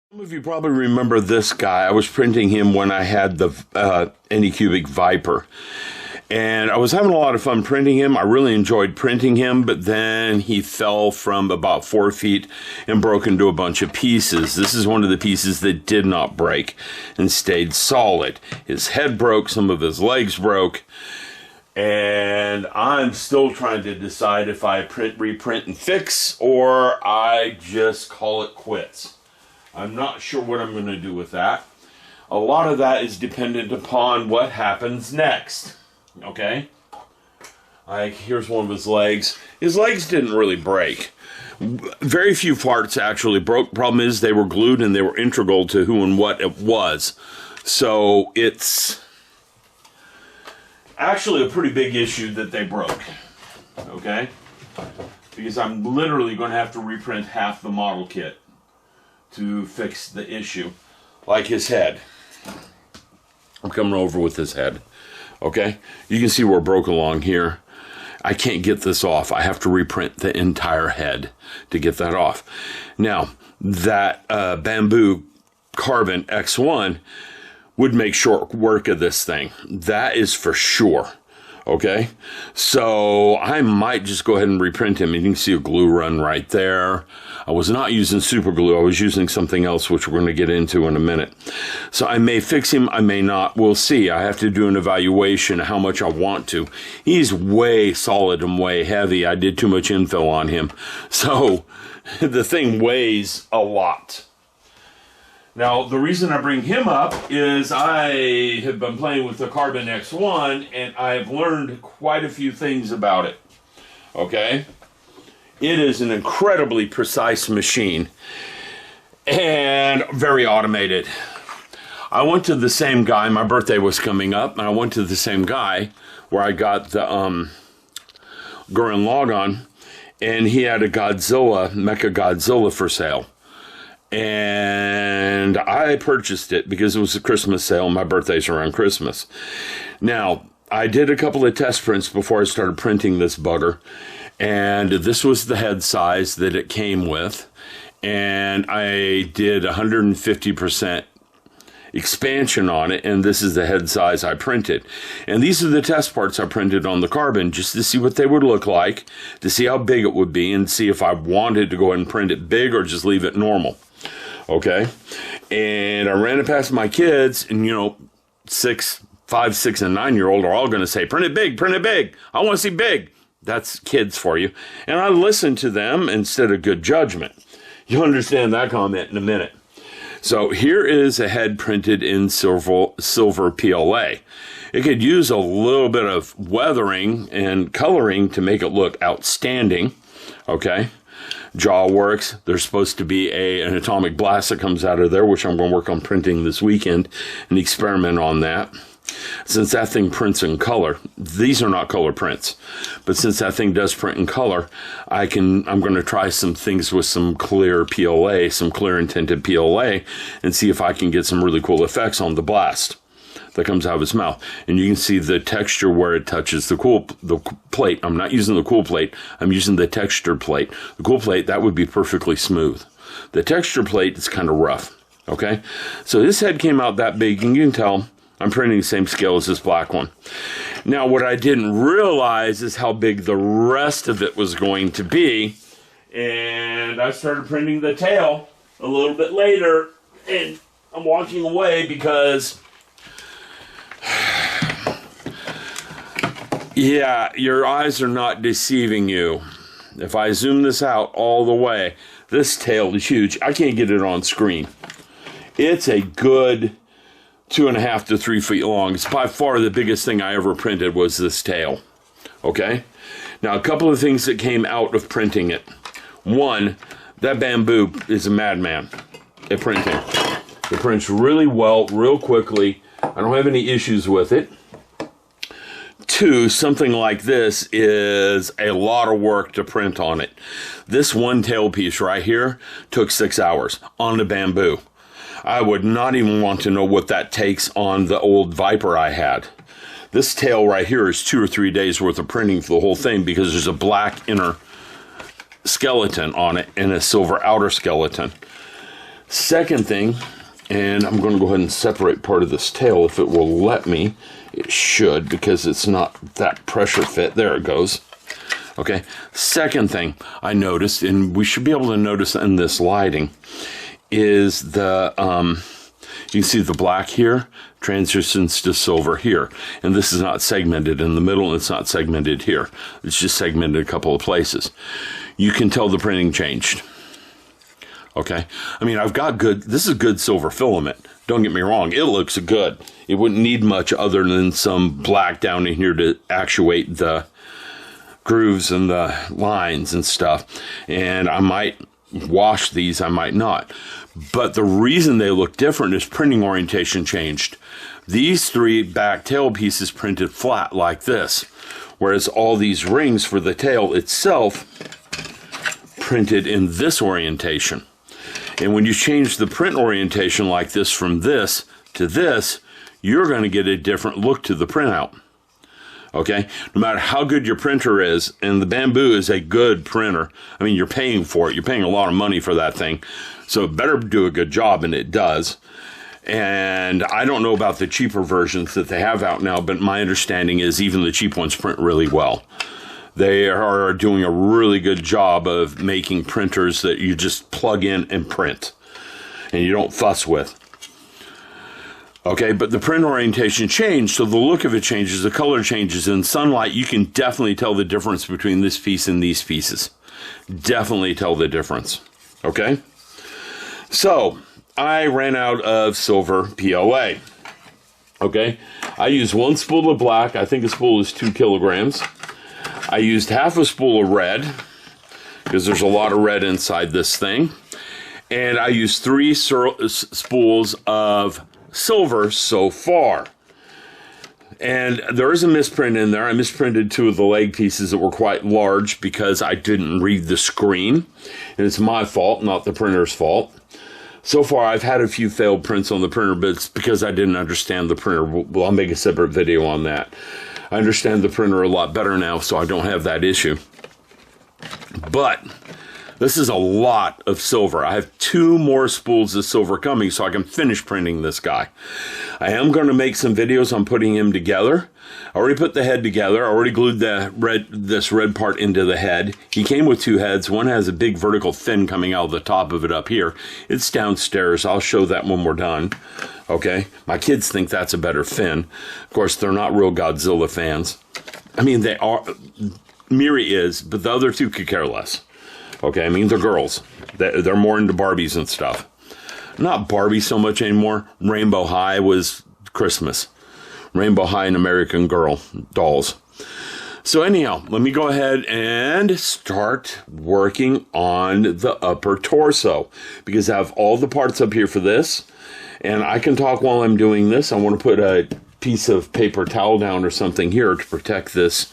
Some of you probably remember this guy. I was printing him when I had the Anycubic Viper. And I was having a lot of fun printing him. I really enjoyed printing him, but then he fell from about 4 feet and broke into a bunch of pieces. This is one of the pieces that did not break and stayed solid. His head broke, some of his legs broke, and I'm still trying to decide if I reprint and fix, or I just call it quits. I'm not sure what I'm going to do with that. A lot of that is dependent upon what happens next. Okay? Like, here's one of his legs. His legs didn't really break. Very few parts actually broke. Problem is they were glued and they were integral to who and what it was. So it's actually a pretty big issue that they broke. Okay? Because I'm literally going to have to reprint half the model kit to fix the issue. Like his head. I'm coming over with his head. Okay? You can see where it broke along here. I can't get this off. I have to reprint the entire head to get that off. Now, that bamboo carbon X1 would make short work of this thing. That is for sure. Okay? So I might just go ahead and reprint him. You can see a glue run right there. I was not using super glue. I was using something else, which we're going to get into in a minute. So I may fix him. I may not. We'll see. I have to do an evaluation of how much I want to. He's way solid and way heavy. I did too much infill on him. So the thing weighs a lot. Now, the reason I bring him up is I have been playing with the Carbon X1, and I've learned quite a few things about it. Okay? It is an incredibly precise machine and very automated. I went to the same guy. My birthday was coming up, and I went to the same guy where I got the Gurren Lagann, and he had a Godzilla, Mecha Godzilla for sale. And I purchased it because it was a Christmas sale. My birthday's around Christmas. Now, I did a couple of test prints before I started printing this bugger. And this was the head size that it came with. And I did 150% expansion on it. And this is the head size I printed. And these are the test parts I printed on the carbon just to see what they would look like, to see how big it would be, and see if I wanted to go ahead and print it big or just leave it normal. Okay? And I ran it past my kids, and 5, 6, and 9-year-old are all going to say, print it big, print it big. I want to see big. That's kids for you. And I listened to them instead of good judgment. You'll understand that comment in a minute. So here is a head printed in silver PLA. It could use a little bit of weathering and coloring to make it look outstanding. Okay? Jaw works. There's supposed to be an atomic blast that comes out of there, which I'm going to work on printing this weekend and experiment on that. Since that thing prints in color, these are not color prints, but since that thing does print in color, I'm going to try some things with some clear PLA, some clear tinted PLA, and see if I can get some really cool effects on the blast that comes out of his mouth. And you can see the texture where it touches the plate. I'm not using the cool plate. I'm using the texture plate. The cool plate, that would be perfectly smooth. The texture plate is kind of rough. Okay? So this head came out that big, and you can tell I'm printing the same scale as this black one. Now, what I didn't realize is how big the rest of it was going to be. And I started printing the tail a little bit later, and I'm walking away because yeah, your eyes are not deceiving you. If I zoom this out all the way, this tail is huge. I can't get it on screen. It's a good 2.5 to 3 feet long. It's by far the biggest thing I ever printed was this tail. Okay? Now, a couple of things that came out of printing it. One, that bamboo is a madman at printing. It prints really well, real quickly. I don't have any issues with it. Two, something like this is a lot of work to print on it. This one tail piece right here took 6 hours on the bamboo. I would not even want to know what that takes on the old Viper I had. This tail right here is 2 or 3 days worth of printing for the whole thing because there's a black inner skeleton on it and a silver outer skeleton. Second thing, and I'm going to go ahead and separate part of this tail if it will let me. It should, because it's not that pressure fit. There it goes. Okay, second thing I noticed, and we should be able to notice in this lighting, is the, you can see the black here transitions to silver here. And this is not segmented in the middle, and it's not segmented here. It's just segmented a couple of places. You can tell the printing changed. Okay, I mean, I've got good, this is good silver filament. Don't get me wrong, it looks good. It wouldn't need much other than some black down in here to actuate the grooves and the lines and stuff. And I might wash these, I might not. But the reason they look different is printing orientation changed. These three back tail pieces printed flat like this, whereas all these rings for the tail itself printed in this orientation. And when you change the print orientation like this from this to this, you're going to get a different look to the printout. Okay? No matter how good your printer is, and the Bamboo is a good printer. I mean, you're paying for it. You're paying a lot of money for that thing. So it better do a good job, and it does. And I don't know about the cheaper versions that they have out now, but my understanding is even the cheap ones print really well. They are doing a really good job of making printers that you just plug in and print, and you don't fuss with. Okay, but the print orientation changed, so the look of it changes, the color changes. In sunlight, you can definitely tell the difference between this piece and these pieces. Definitely tell the difference. Okay? So, I ran out of silver PLA. Okay? I used one spool of black. I think a spool is 2 kilograms. I used half a spool of red, because there's a lot of red inside this thing. And I used 3 spools of silver so far. And there is a misprint in there. I misprinted 2 of the leg pieces that were quite large because I didn't read the screen. And it's my fault, not the printer's fault. So far, I've had a few failed prints on the printer, but it's because I didn't understand the printer. Well, I'll make a separate video on that. I understand the printer a lot better now, so I don't have that issue. But this is a lot of silver. I have 2 more spools of silver coming so I can finish printing this guy. I am going to make some videos on putting him together. I already put the head together. I already glued this red part into the head. He came with 2 heads. One has a big vertical fin coming out of the top of it up here. It's downstairs. I'll show that when we're done. Okay? My kids think that's a better fin. Of course, they're not real Godzilla fans. I mean, they are. Miri is, but the other 2 could care less. Okay, I mean, they're girls. They're more into Barbies and stuff. Not Barbie so much anymore. Rainbow High was Christmas. Rainbow High and American Girl dolls. So anyhow, let me go ahead and start working on the upper torso, because I have all the parts up here for this, and I can talk while I'm doing this. I want to put a piece of paper towel down or something here to protect this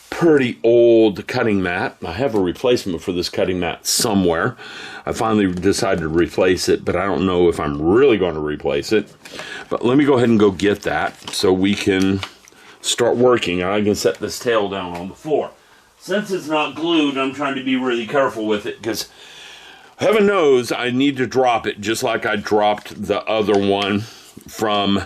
pretty old cutting mat. I have a replacement for this cutting mat somewhere. I finally decided to replace it, but I don't know if I'm really going to replace it. But let me go ahead and go get that so we can start working, and I can set this tail down on the floor. Since it's not glued, I'm trying to be really careful with it, because heaven knows I need to drop it just like I dropped the other one from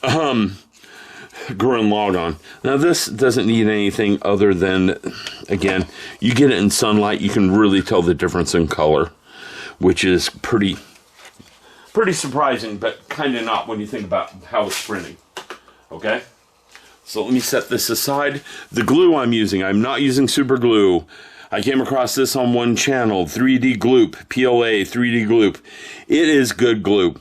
Gurren Lagann. Now this doesn't need anything other than, again, you get it in sunlight, you can really tell the difference in color, which is pretty surprising, but kind of not when you think about how it's printing. Okay? So let me set this aside. The glue I'm not using super glue. I came across this on one channel, 3D Gloop, PLA 3D Gloop. It is good glue.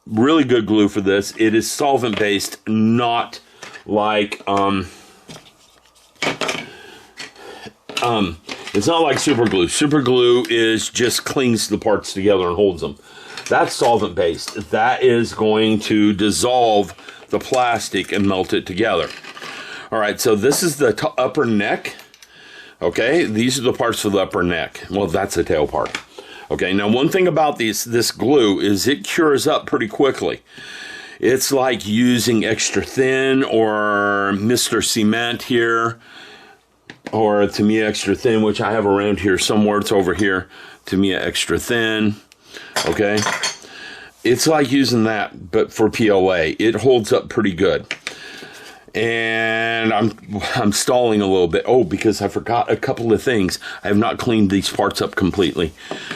Really good glue for this. It is solvent based, not like it's not like super glue. Super glue is just clings the parts together and holds them. That's solvent based. That is going to dissolve the plastic and melt it together. All right, so this is the upper neck. Okay, these are the parts for the upper neck. Well, that's the tail part. Okay, now one thing about this glue is it cures up pretty quickly. It's like using extra thin or Mr. Cement here, or Tamiya extra thin, which I have around here somewhere. It's over here, Tamiya extra thin. Okay? It's like using that, but for PLA. It holds up pretty good. And I'm stalling a little bit. Oh, because I forgot a couple of things. I have not cleaned these parts up completely.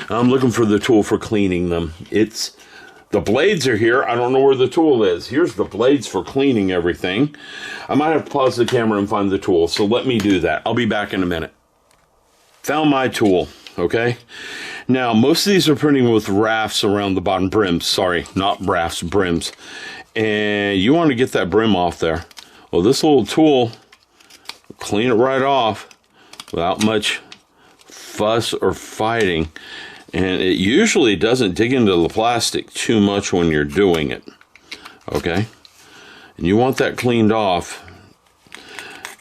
I'm looking for the tool for cleaning them. The blades are here. I don't know where the tool is. Here's the blades for cleaning everything. I might have to pause the camera and find the tool, so let me do that. I'll be back in a minute. Found my tool, okay? Now, most of these are printing with rafts around the bottom brims. Sorry, not rafts, brims. And you want to get that brim off there. Well, this little tool will clean it right off without much fuss or fighting. And it usually doesn't dig into the plastic too much when you're doing it. Okay? And you want that cleaned off.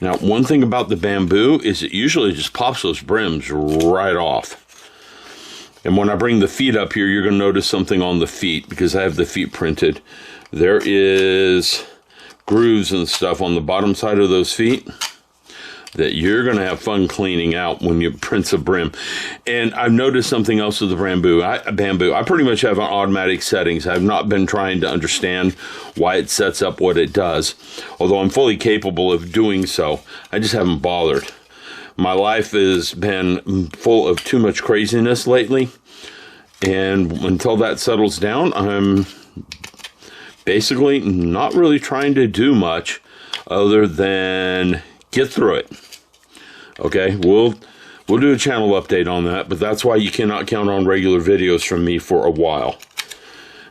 Now, one thing about the bamboo is it usually just pops those brims right off. And when I bring the feet up here, you're going to notice something on the feet because I have the feet printed. There is grooves and stuff on the bottom side of those feet that you're going to have fun cleaning out when you print a brim. And I've noticed something else with the bamboo. I pretty much have an automatic settings. I've not been trying to understand why it sets up what it does, although I'm fully capable of doing so. I just haven't bothered. My life has been full of too much craziness lately, and until that settles down, I'm basically not really trying to do much other than get through it. Okay, we'll do a channel update on that, but that's why you cannot count on regular videos from me for a while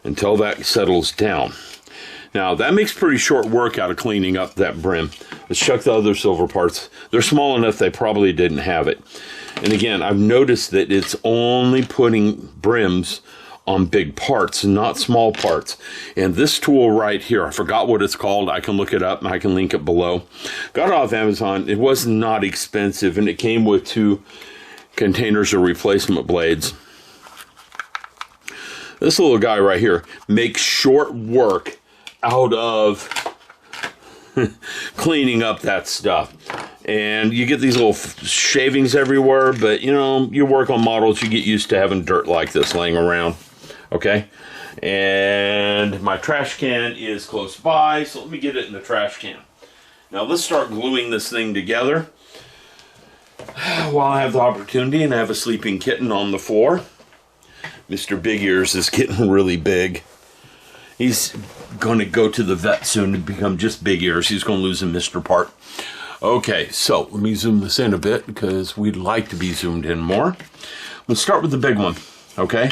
until that settles down. Now, that makes pretty short work out of cleaning up that brim. Let's check the other silver parts. They're small enough they probably didn't have it. And again, I've noticed that it's only putting brims on big parts, not small parts. And this tool right here, I forgot what it's called. I can look it up and I can link it below. Got it off Amazon. It was not expensive, and it came with 2 containers of replacement blades. This little guy right here makes short work out of cleaning up that stuff. And you get these little shavings everywhere, but you know, you work on models, you get used to having dirt like this laying around. Okay, and my trash can is close by, so let me get it in the trash can. Now let's start gluing this thing together while I have the opportunity, and I have a sleeping kitten on the floor. Mr. Big Ears is getting really big. He's going to go to the vet soon to become just Big Ears. He's going to lose a Mr. part. Okay, so let me zoom this in a bit because we'd like to be zoomed in more. Let's start with the big one, okay?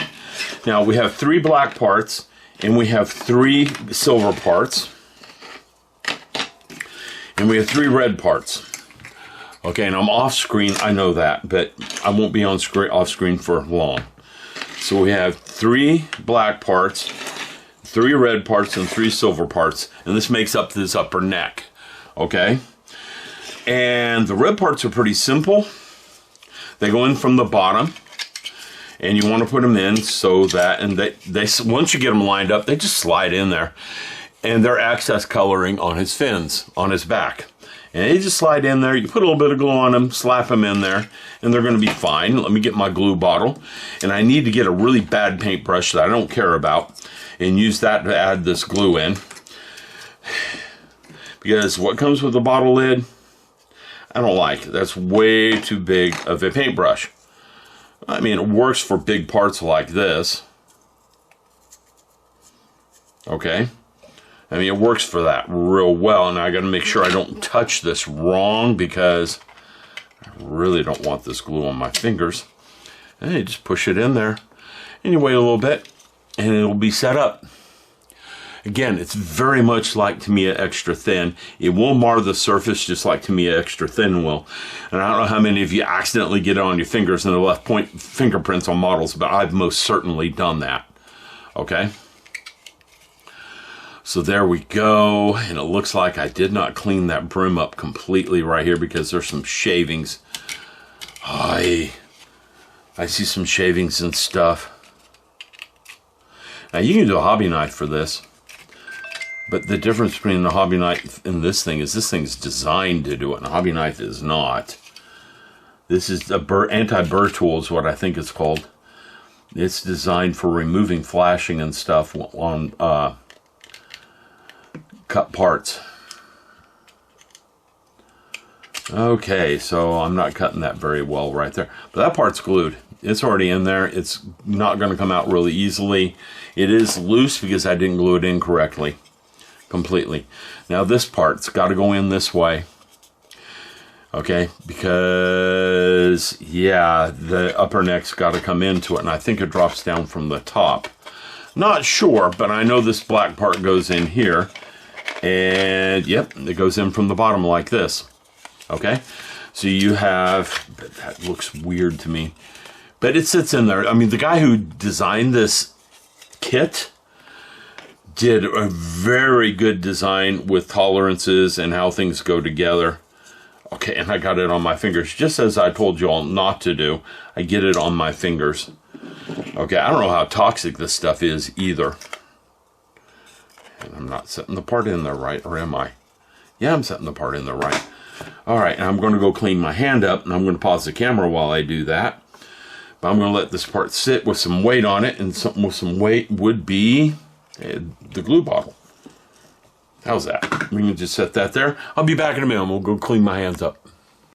Now, we have 3 black parts, and we have 3 silver parts, and we have 3 red parts. Okay, and I'm off screen, I know that, but I won't be on screen, off screen for long. So we have 3 black parts, 3 red parts, and 3 silver parts, and this makes up this upper neck, okay? And the red parts are pretty simple. They go in from the bottom, and you want to put them in so that, and they once you get them lined up, they just slide in there. And they're access coloring on his fins, on his back. And they just slide in there, you put a little bit of glue on them, slap them in there, and they're going to be fine. Let me get my glue bottle, and I need to get a really bad paintbrush that I don't care about, and use that to add this glue in. Because what comes with the bottle lid, I don't like. That's way too big of a paintbrush. I mean, it works for big parts like this. Okay? I mean, it works for that real well, and I got to make sure I don't touch this wrong because I really don't want this glue on my fingers. And you just push it in there, and you wait a little bit, and it'll be set up. Again, it's very much like Tamiya Extra Thin. It will mar the surface just like Tamiya Extra Thin will. And I don't know how many of you accidentally get it on your fingers and they left fingerprints on models, but I've most certainly done that. Okay? So there we go. And it looks like I did not clean that brim up completely right here because there's some shavings. I see some shavings and stuff. Now you can do a hobby knife for this. But the difference between the hobby knife and this thing is designed to do it, and a hobby knife is not. This is a anti-burr tool is what I think it's called. It's designed for removing flashing and stuff on cut parts. Okay, so I'm not cutting that very well right there. But that part's glued. It's already in there. It's not going to come out really easily. It is loose because I didn't glue it in correctly. Completely. Now this part's got to go in this way. Okay, because, yeah, the upper neck's got to come into it, and I think it drops down from the top. Not sure, but I know this black part goes in here, and, yep, it goes in from the bottom like this. Okay, so you have, that looks weird to me, but it sits in there. I mean, the guy who designed this kit did a very good design with tolerances and how things go together. Okay, and I got it on my fingers, just as I told you all not to do. I get it on my fingers. Okay, I don't know how toxic this stuff is either. And I'm not setting the part in there right, or am I? Yeah, I'm setting the part in there right. All right, and I'm going to go clean my hand up, and I'm going to pause the camera while I do that. But I'm going to let this part sit with some weight on it, and something with some weight would be the glue bottle. How's that? We can just set that there. I'll be back in a minute. We'll go clean my hands up.